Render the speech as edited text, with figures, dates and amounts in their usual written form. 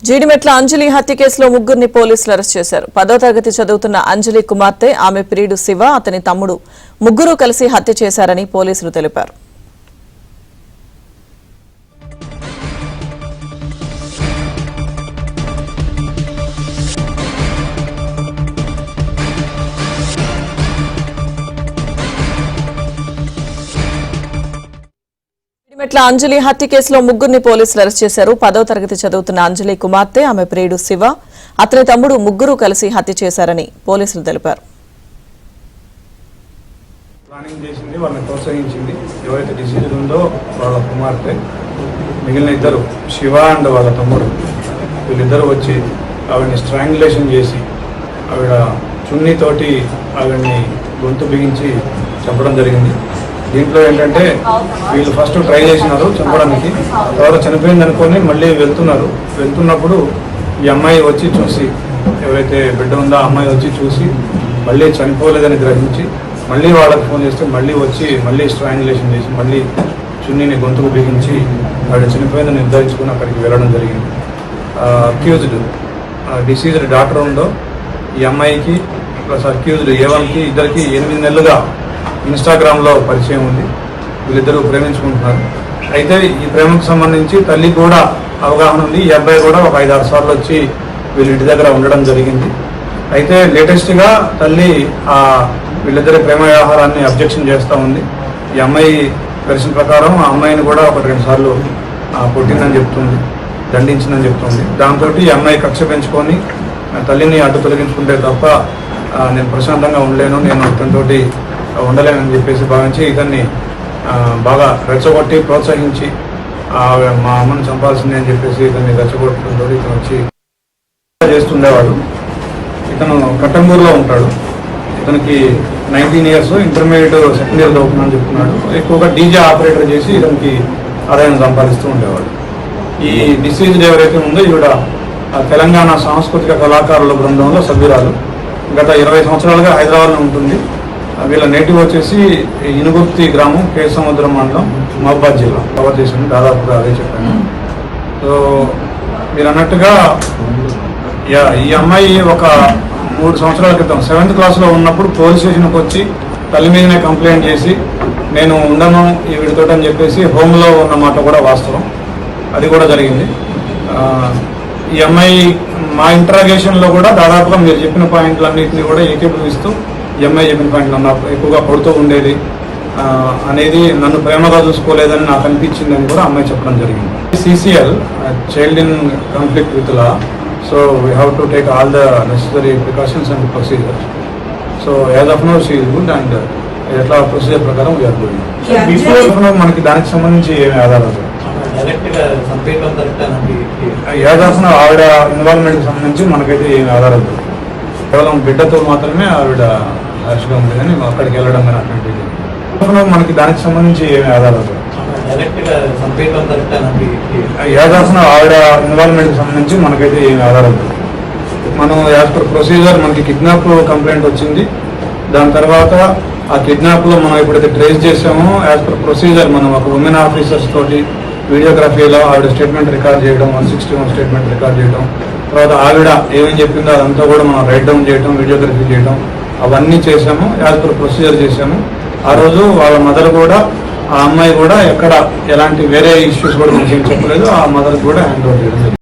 జీడిమెట్ల అంజలి హత్య కేసులో ముగ్గురిని పోలీసులు అరెస్ట్ చేశారు. 10వ తరగతి చదువుతున్న అంజలి కుమార్తె, ఆమె ప్రియుడు శివ, అతని తమ్ముడు ముగ్గురు కలిసి హత్య చేశారని పోలీసులు తెలిపారు. జీడిమెట్ల అంజలి హత్య కేసులో ముగ్గురిని పోలీసులు అరెస్ట్ చేశారు. 10వ తరగతి చదువుతున్న అంజలి కుమార్తె, ఆమె ప్రియుడు శివ, అతని తమ్ముడు ముగ్గురు కలిసి హత్య చేశారని పోలీసులు తెలిపారు. ప్లానింగ్ చేసింది, వాళ్ళని ప్రోత్సహించింది ఎవరైతే డిసీజ్ ఉందో వాళ్ళ కుమార్తె, మిగిలిన ఇద్దరు శివ అండ్ వాళ్ళ తమ్ముడు, వీళ్ళిద్దరూ వచ్చి ఆవిడని స్ట్రాంగులేషన్ చేసి ఆవిడ చున్నీతోటి ఆవిడని గొంతు బిగించి చంపడం జరిగింది. దీంట్లో ఏంటంటే వీళ్ళు ఫస్ట్ ట్రై చేసినారు చంపడానికి, తర్వాత చనిపోయింది అనుకొని మళ్ళీ వెళ్తున్నప్పుడు ఈ అమ్మాయి వచ్చి చూసి, ఎవరైతే బిడ్డ ఉందో ఆ అమ్మాయి వచ్చి చూసి మళ్ళీ చనిపోలేదని గ్రహించి మళ్ళీ వాళ్ళకి ఫోన్ చేస్తే మళ్ళీ వచ్చి మళ్ళీ స్ట్రాంగులేషన్ చేసి మళ్ళీ చున్నీని గొంతుకు బిగించి ఆవిడ చనిపోయిందని నిర్ధారించుకుని అక్కడికి వెళ్ళడం జరిగింది. అక్యూజ్డ్ డిసీజ్డ్ డాక్టర్ ఉందో ఈ అమ్మాయికి ప్లస్ అక్యూజ్డ్ A1కి ఇద్దరికి 8 నెలలుగా ఇన్స్టాగ్రామ్లో పరిచయం ఉంది. వీళ్ళిద్దరూ ప్రేమించుకుంటున్నారు. అయితే ఈ ప్రేమకు సంబంధించి తల్లి కూడా అవగాహన ఉంది. ఈ అబ్బాయి కూడా ఒక 5-6 సార్లు వచ్చి వీళ్ళ ఇంటి దగ్గర ఉండడం జరిగింది. అయితే లేటెస్ట్గా తల్లి వీళ్ళిద్దరి ప్రేమ వ్యవహారాన్ని అబ్జెక్షన్ చేస్తూ ఉంది. ఈ అమ్మాయి వెర్షన్ ప్రకారం ఆ అమ్మాయిని కూడా 1-2 సార్లు కొట్టిందని చెప్తుంది, దండించిందని చెప్తుంది. దాంతో ఈ అమ్మాయి కక్ష పెంచుకొని తల్లిని అడ్డు తొలగించుకుంటే తప్ప నేను ప్రశాంతంగా ఉండలేను, నేను ఇతనితోటి ఉండలేనని చెప్పేసి భావించి ఇతన్ని బాగా రెచ్చగొట్టి ప్రోత్సహించి మా అమ్మని చంపాల్సిందే అని చెప్పేసి ఇతన్ని రెచ్చగొట్టడంతో ఇతను వచ్చి చేస్తుండేవాడు. ఇతను కట్టంగూరులో ఉంటాడు. ఇతనికి 19 ఇయర్స్, ఇంటర్మీడియట్ సెకండ్ ఇయర్ చదువుతుందని చెప్తున్నాడు. ఎక్కువగా డీజే ఆపరేటర్ చేసి ఇతనికి ఆదాయం సంపాదిస్తూ ఉండేవాడు. ఈ డిసీజ్ ఎవరైతే ఉందో ఈవిడ తెలంగాణ సాంస్కృతిక కళాకారుల బృందంలో సభ్యురాలు. గత 20 సంవత్సరాలుగా హైదరాబాద్లో ఉంటుంది. వీళ్ళ నేటివ్ వచ్చేసి ఇనుగుర్తి గ్రామం, కేసముద్రం మండలం, మహబాద్ జిల్లా కవర్ చేసింది. దాదాపుగా అదే చెప్పాను. సో మీరు అన్నట్టుగా ఈ అమ్మాయి ఒక 3 సంవత్సరాల క్రితం 7th క్లాస్లో ఉన్నప్పుడు పోలీస్ స్టేషన్కి వచ్చి తల్లి మీదనే కంప్లైంట్ చేసి నేను ఉండను ఈ వీడితో అని చెప్పేసి హోమ్లో ఉన్నమాట కూడా వాస్తవం. అది కూడా జరిగింది. ఈ అమ్మాయి మా ఇంటరాగేషన్లో కూడా దాదాపుగా మీరు చెప్పిన పాయింట్లన్నింటినీ కూడా ఏకీభవిస్తూ ఈ అమ్మాయి చెప్పిన పాయింట్లు నాకు ఎక్కువగా పడుతూ ఉండేది అనేది, నన్ను ప్రేమగా చూసుకోలేదని నాకు అనిపించిందని కూడా అమ్మాయి చెప్పడం జరిగింది. CCL, child in conflict with law, so we have to take all the necessary precautions and procedures. So as of now she is good and ఎట్లా ప్రొసీజర్ ప్రకారం వీఆర్ డూయింగ్. బిఫోర్ మనకి దానికి సంబంధించి ఏమి ఆధారాలు యాజ్ ఆఫ్ నో ఆవిడ ఇన్వాల్వ్మెంట్కి సంబంధించి మనకైతే ఏమి ఆధారాలు కేవలం బిడ్డతో మాత్రమే ఆవిడ హ్యాష్గా ఉంది, కానీ అక్కడికి వెళ్ళడం కానీ అటువంటి మనకి దానికి సంబంధించి ఏమి ఆధారాలు యాజ్ ఆఫ్ నో ఆవిడ ఇన్వాల్వ్మెంట్కి సంబంధించి మనకైతే ఏమి ఆధారాలు. మనం యాజ్ పర్ ప్రొసీజర్ మనకి కిడ్నాప్ కంప్లైంట్ వచ్చింది. దాని తర్వాత ఆ కిడ్నాప్లో మనం ఎప్పుడైతే ట్రేస్ చేసామో యాజ్ పర్ ప్రొసీజర్ మనం ఒక ఉమెన్ ఆఫీసర్స్ తోటి వీడియోగ్రఫీలో ఆవిడ స్టేట్మెంట్ రికార్డ్ చేయడం, 161 స్టేట్మెంట్ రికార్డ్ చేయడం, తర్వాత ఆవిడ ఏమేమి చెప్పిందో అదంతా కూడా మనం రైట్ డౌన్ చేయడం, వీడియోగ్రఫీ చేయడం, అవన్నీ చేసాము. యాజ్ పర్ ప్రొసీజర్ చేసాము. ఆ రోజు వాళ్ళ మదర్ కూడా, ఆ అమ్మాయి కూడా ఎక్కడ ఎలాంటి వేరే ఇష్యూస్ కూడా మనకి ఏం చెప్పలేదు. ఆ మదర్ కూడా హ్యాండ్ ఓవర్ చేయడం జరిగింది.